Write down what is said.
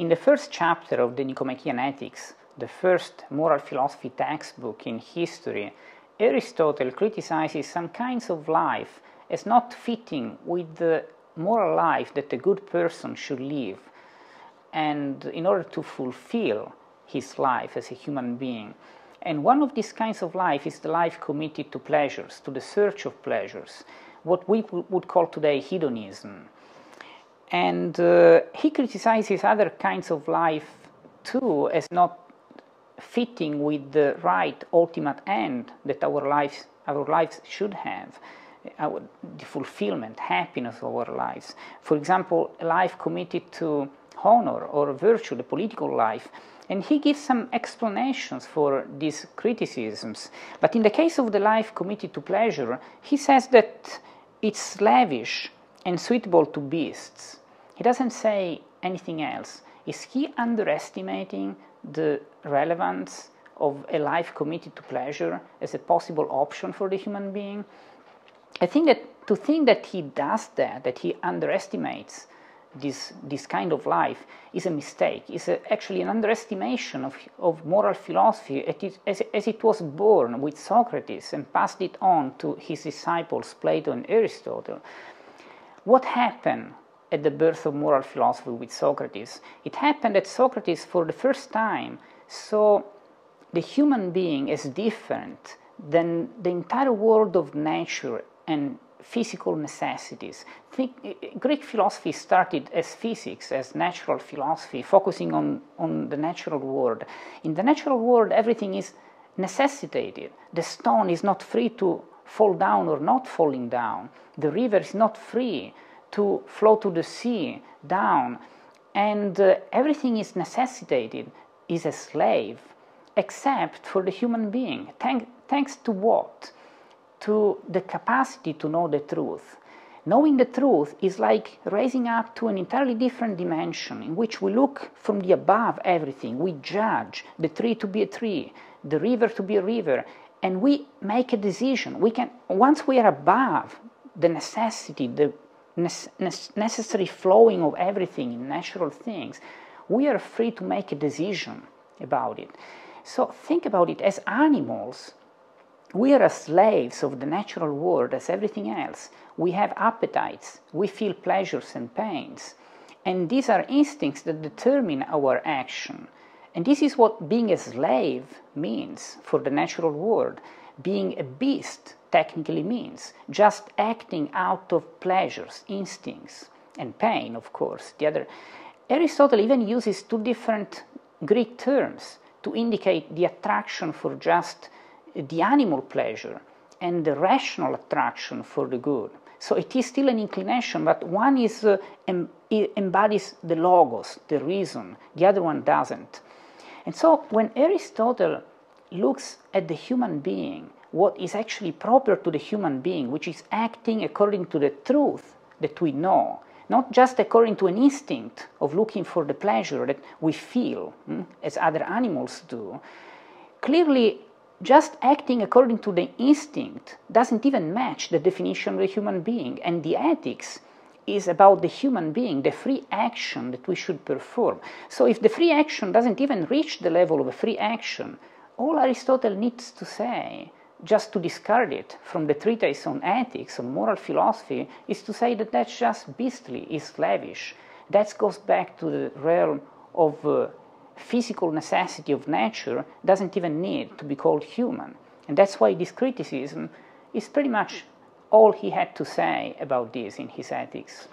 in the first chapter of the Nicomachean Ethics, the first moral philosophy textbook in history, Aristotle criticizes some kinds of life as not fitting with the moral life that a good person should live, and in order to fulfill his life as a human being. And one of these kinds of life is the life committed to pleasures, to the search of pleasures, what we would call today hedonism. And he criticizes other kinds of life too as not fitting with the right ultimate end that our lives should have, the fulfillment, happiness of our lives. For example, a life committed to honor or virtue, the political life. And he gives some explanations for these criticisms. But in the case of the life committed to pleasure, he says that it's slavish and suitable to beasts. He doesn't say anything else. Is he underestimating the relevance of a life committed to pleasure as a possible option for the human being? I think that to think that he does that he underestimates this kind of life is a mistake, is actually an underestimation of moral philosophy as it was born with Socrates and passed it on to his disciples Plato and Aristotle. What happened at the birth of moral philosophy with Socrates? It happened that Socrates, for the first time, saw the human being as different than the entire world of nature and physical necessities. Greek philosophy started as physics, as natural philosophy, focusing on the natural world. In the natural world, everything is necessitated. The stone is not free to fall down or not falling down. The river is not free to flow to the sea down. And everything is necessitated, is a slave, except for the human being. Thanks to what? To the capacity to know the truth. Knowing the truth is like raising up to an entirely different dimension in which we look from the above everything. We judge the tree to be a tree, the river to be a river, and we make a decision. Once we are above the necessity, the necessary flowing of everything in natural things, we are free to make a decision about it. So think about it. As animals, we are as slaves of the natural world as everything else. We have appetites, we feel pleasures and pains, and these are instincts that determine our action. And this is what being a slave means for the natural world. Being a beast technically means just acting out of pleasures, instincts, and pain, of course. Aristotle even uses two different Greek terms to indicate the attraction for just the animal pleasure and the rational attraction for the good. So it is still an inclination, but one embodies the logos, the reason, the other one doesn't. And so when Aristotle looks at the human being, what is actually proper to the human being, which is acting according to the truth that we know, not just according to an instinct of looking for the pleasure that we feel, as other animals do, clearly just acting according to the instinct doesn't even match the definition of the human being. And the ethics is about the human being, the free action that we should perform. So if the free action doesn't even reach the level of a free action, all Aristotle needs to say, just to discard it from the treatise on ethics, on moral philosophy, is to say that that's just beastly, is slavish. That goes back to the realm of physical necessity of nature, doesn't even need to be called human. And that's why this criticism is pretty much all he had to say about this in his ethics.